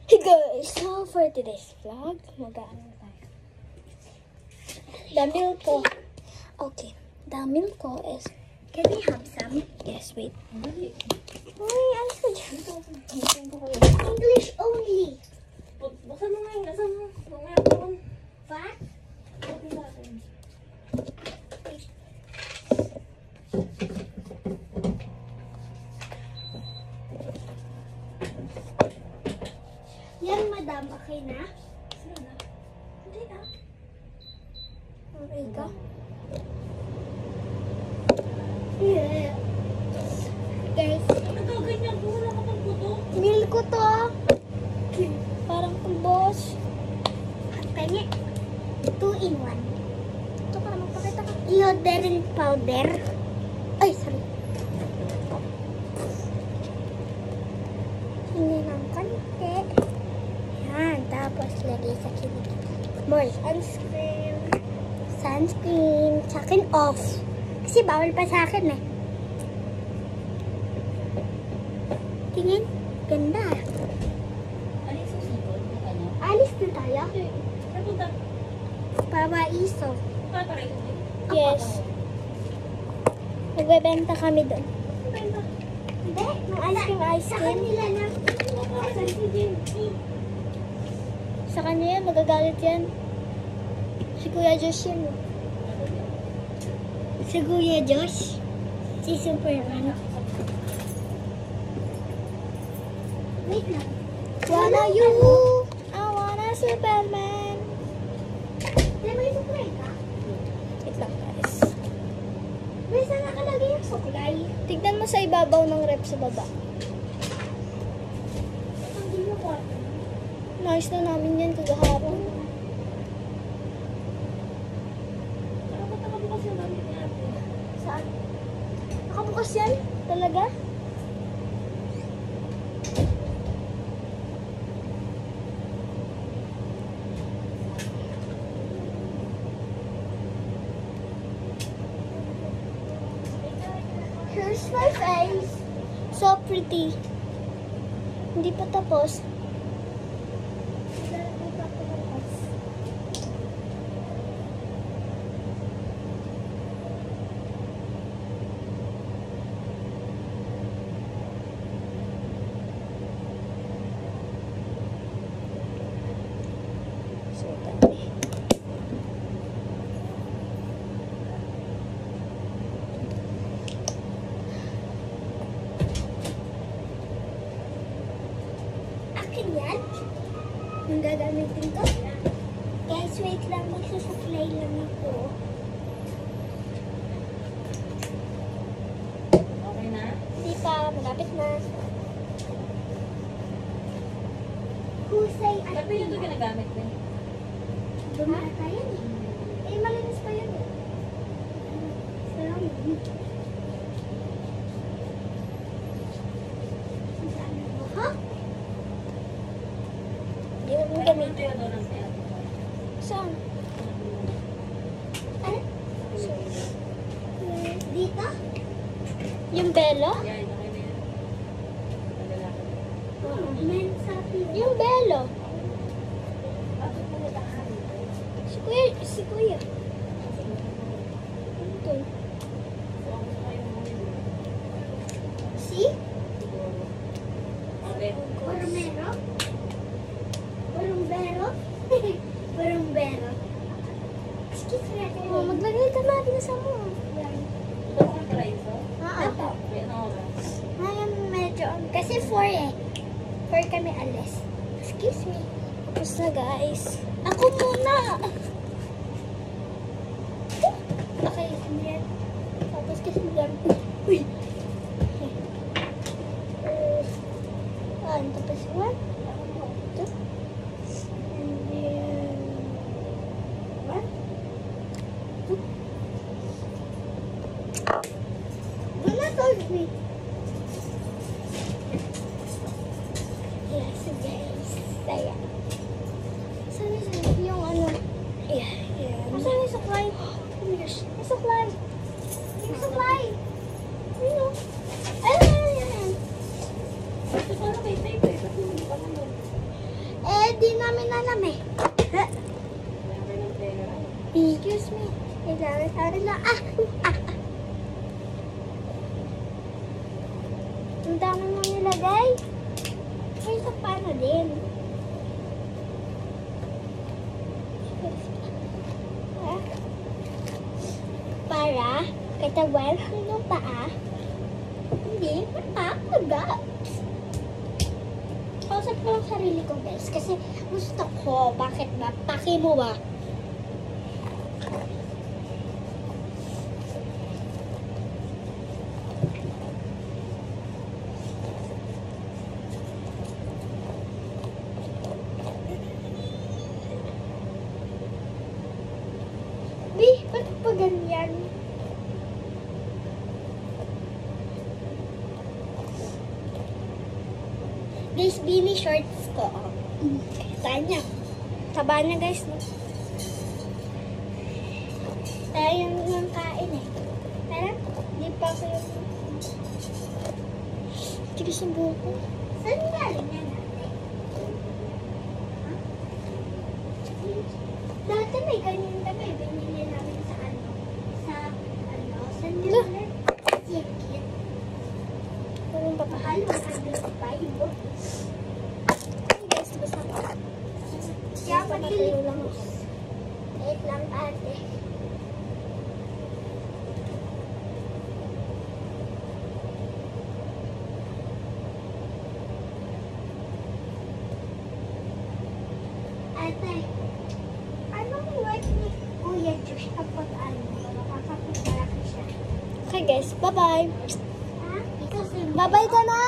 Hey guys, so for today's vlog, mag-ano tayo. The meal ko. Okay, the meal ko is, Can we have some? yes, wait. Uy, Alis ko dyan. English only. Buksan mo nga yung nasa mo. Meron. What? Okay natin. Yan, madam. Okay na? Sila na. Hindi na. Okay ka? Yeah. Guys, Nagkaganyan ko. Wala ka pang puto. Meal ko to. Parang pulbos. kanya 2-in-1. Ito para magpakita ka. Deodorant powder. Ay, sorry. Hingi ng konti. Yan. Tapos lagay sa kilikili. More sunscreen. Sunscreen. Sa akin off. Kasi bawal pa sa akin eh. Tingin. Ganda. Ano yung susunod? Ano? Alis na tayo. Napunta. Pabaiso. Paparay ko. Yes. Nagbebenta kami doon. Hindi. Ng ice cream, ice Sa cream. kanila na. Sa kanya yan, magagalit yan. Si Kuya Josh yan. Si Kuya Josh. Si Superman. Wait lang. Wanna you? I wanna Superman. Di may suklay ka? Wait lang guys. May saan nakalagay yung suklay? Tignan mo sa ibabaw ng rep sa baba. Hindi mo ko. Nice na namin yan kagahapon. Dapat nakabukas yung gamit niya. Saan? Nakabukas yan? Talaga? Here's my face. So pretty. Hindi pa tapos. So dami. Akin yan. Ang gagamitin ko. Guys, wait lang. Magsusuklay lang ako. Okay na? Hindi pa. Malapit na. Husay at Ba't ba yun ito ginagamit din? Bumata yan eh. Eh, malinis pa yan eh. Sarang yun. Saan mo? Ha? Hindi mo Pero gamit. ito yung doon ang kaya. Saan? Ano? Dito? Yung belo? Yan, okay na yan. Nagalakad. Oo. Men sa Yung belo. Bakit mo nagkakalit? Si Kuya. Si Kuya. Ito. So, ako sa kayo mo yun. See? Siguro. Okay. Ormero? Orumbero? Orumbero. Excuse me. Oh, maglagay ka na din sa mo. Yan. Ito ka pala ito? Oo. Okay, ano oras? Ngayon medyo, kasi 4 eh. 4 kami alis. Excuse me. Tapos na guys. Ako muna. Okay, yan. Tapos kasi yan. Uy! One, tapos one. Two. And then, one. Two. Do not hold me. Yes, guys. Saya. Saan yung ano? Yeah, yeah. Nasaan yung supply? Yung supply. Yung supply. Ayun o. Ayun. Ito parang may tape eh. Ba't hindi ka naman? di namin alam eh. Never ng pera. Excuse me. Kailangan na. Ang dami mo nilagay. Ay, sa paano din. Para katawan hanggang paa. Hindi, pagka. Kausap ko lang sarili ko, guys. Kasi gusto ko. Bakit ba? Paki mo ba? Ba't pa ganyan? Guys, beanie shorts ko. Tanya. Taba niya, guys. No? Tayo yung kain eh. Tara, di pa ako yung... Tigas yung buhok ko. Saan galing yan natin? Huh? Dati may ganyan kami. Binili namin sa saan yun ulit? Sikit. Kung papahal, 105. Guys, basta ko. Kaya pagkilig lang. Wait lang, ate. Ate, anong work ni Kuya Josh kapag makakapag malaki siya? Okay guys, bye-bye. Ha? Ikaw si Bye-bye ka na!